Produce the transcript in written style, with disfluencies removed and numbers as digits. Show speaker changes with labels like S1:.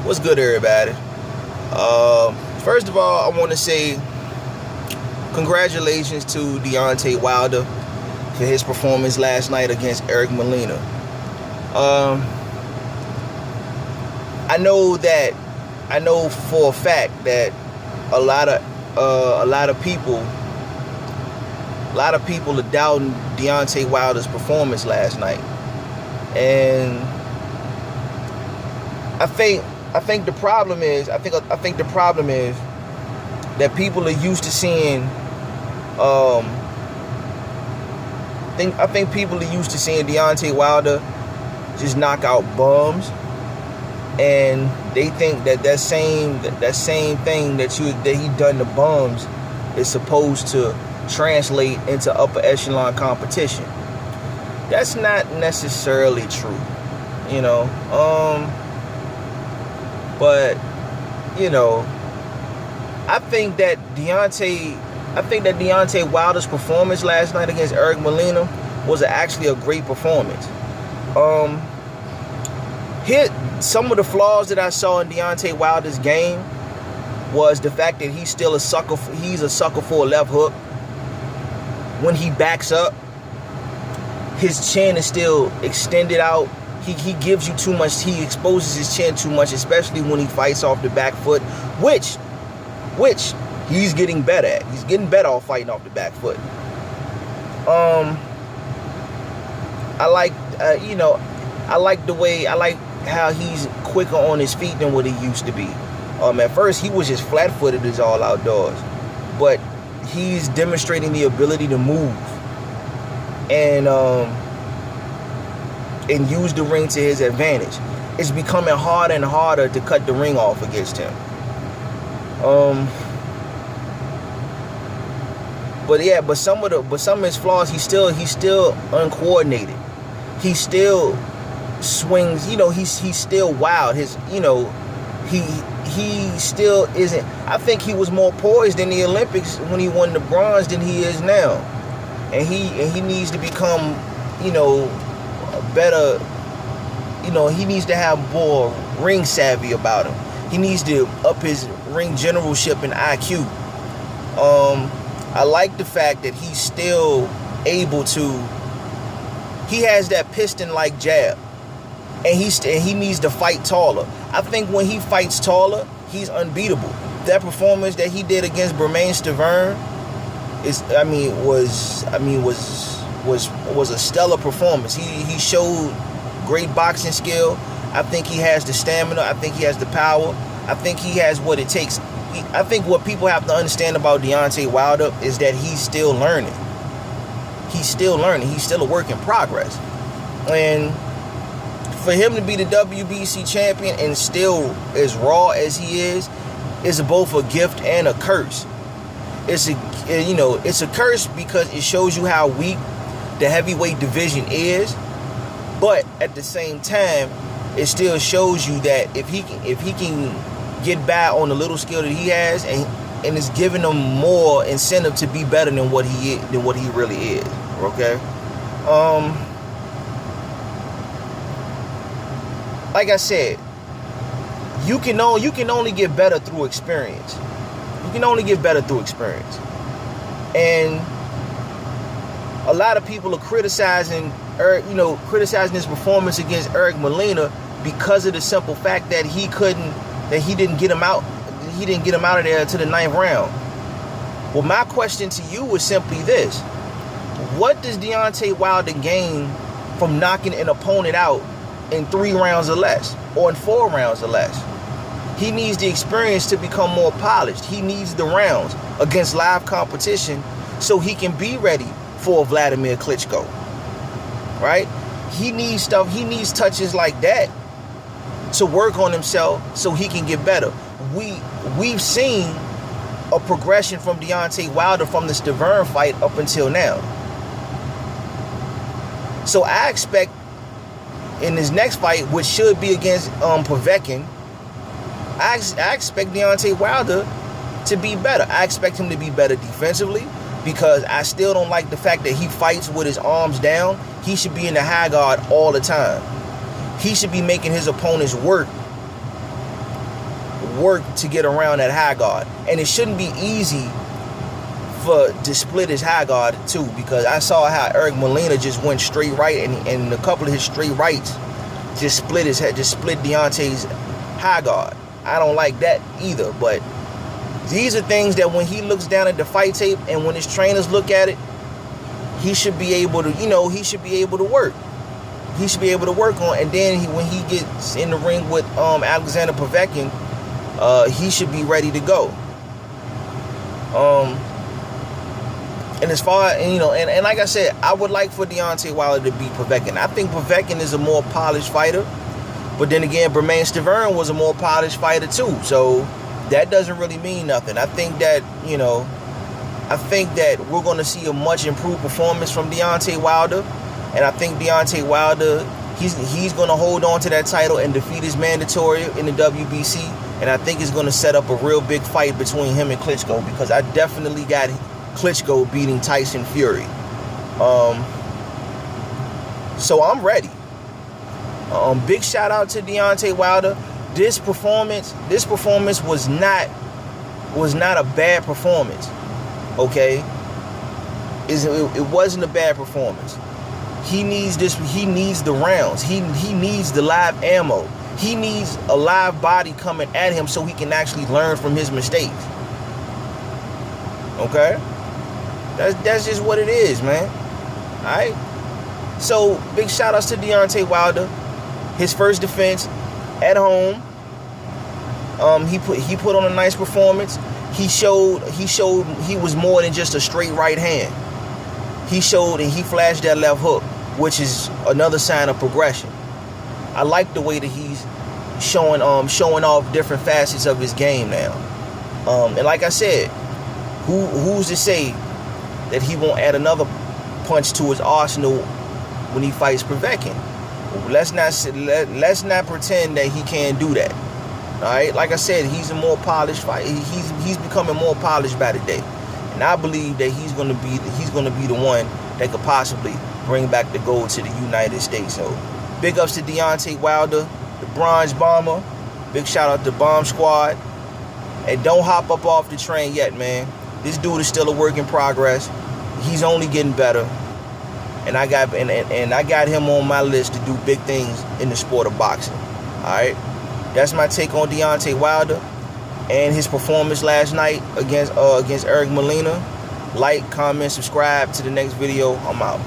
S1: What's good, everybody? First of all, I want to say congratulations to Deontay Wilder for his performance last night against Eric Molina. I know for a fact that a lot of people are doubting Deontay Wilder's performance last night, and I think the problem is that people are used to seeing I think people are used to seeing Deontay Wilder just knock out bums, and they think that same thing that he done to bums is supposed to translate into upper echelon competition. That's not necessarily true, you know. But you know, I think that Deontay Wilder's performance last night against Eric Molina was actually a great performance. Here, some of the flaws that I saw in Deontay Wilder's game was the fact that he's still a sucker. He's a sucker for a left hook. When he backs up, his chin is still extended out. He gives you too much. He exposes his chin too much, especially when he fights off the back foot, which he's getting better at. He's getting better off fighting off the back foot. I like how he's quicker on his feet than what he used to be. At first he was just flat-footed as all outdoors, but he's demonstrating the ability to move and use the ring to his advantage. It's becoming harder and harder to cut the ring off against him. But some of his flaws, he's still uncoordinated. He still swings, he's still wild. He still isn't. I think he was more poised in the Olympics when he won the bronze than he is now. And he needs to become, better. He needs to have more ring savvy about him. He needs to up his ring generalship and IQ. I like the fact that he's still able to. He has that piston-like jab, and he needs to fight taller. I think when he fights taller, he's unbeatable. That performance that he did against Bermane Stiverne was a stellar performance. He showed great boxing skill. I think he has the stamina. I think he has the power. I think he has what it takes. I think what people have to understand about Deontay Wilder is that he's still learning. He's still learning. He's still a work in progress. And for him to be the WBC champion and still as raw as he is both a gift and a curse. It's a curse because it shows you how weak the heavyweight division is, but at the same time, it still shows you that if he can get by on the little skill that he has, and it's giving him more incentive to be better than what he really is. Okay. Like I said, you can only get better through experience. You can only get better through experience. And a lot of people are criticizing his performance against Eric Molina because of the simple fact that he didn't get him out of there to the 9th round. Well, my question to you is simply this: what does Deontay Wilder gain from knocking an opponent out in 3 rounds or less, or in 4 rounds or less? He needs the experience to become more polished. He needs the rounds against live competition so he can be ready for Vladimir Klitschko. Right? He needs stuff. He needs touches like that to work on himself so he can get better. We've seen a progression from Deontay Wilder from the Stiverne fight up until now. So I expect in his next fight, which should be against Povetkin, I expect Deontay Wilder to be better. I expect him to be better defensively, because I still don't like the fact that he fights with his arms down. He should be in the high guard all the time. He should be making his opponents work work to get around that high guard. And it shouldn't be easy to split his high guard too, because I saw how Eric Molina just went straight right, and a couple of his straight rights just split his head, just split Deontay's high guard. I don't like that either, but these are things that when he looks down at the fight tape and when his trainers look at it, he should be able to, he should be able to work. He should be able to work on, and then when he gets in the ring with Alexander Povetkin, he should be ready to go. And as far, and like I said, I would like for Deontay Wilder to beat Povetkin. I think Povetkin is a more polished fighter, but then again, Bermane Stiverne was a more polished fighter too. So that doesn't really mean nothing. I think that, we're going to see a much improved performance from Deontay Wilder, and I think Deontay Wilder, he's going to hold on to that title and defeat his mandatory in the WBC, and I think it's going to set up a real big fight between him and Klitschko, because I definitely got Klitschko beating Tyson Fury. So I'm ready. Big shout out to Deontay Wilder. This performance was not a bad performance. Okay? It wasn't a bad performance. He needs the rounds. He needs the live ammo. He needs a live body coming at him so he can actually learn from his mistakes. Okay? That's just what it is, man. Alright? So, big shout outs to Deontay Wilder. His first defense at home. He put on a nice performance. He showed he was more than just a straight right hand. He showed and he flashed that left hook, which is another sign of progression. I like the way that he's showing off different facets of his game now. And like I said, who's to say that he won't add another punch to his arsenal when he fights Povetkin? Let's not pretend that he can't do that. All right, like I said, he's a more polished fighter. He's becoming more polished by the day, and I believe that he's gonna be the one that could possibly bring back the gold to the United States. So, big ups to Deontay Wilder, the Bronze Bomber. Big shout out to Bomb Squad. And don't hop up off the train yet, man. This dude is still a work in progress. He's only getting better. And I got him on my list to do big things in the sport of boxing. Alright? That's my take on Deontay Wilder and his performance last night against Eric Molina. Like, comment, subscribe to the next video. I'm out.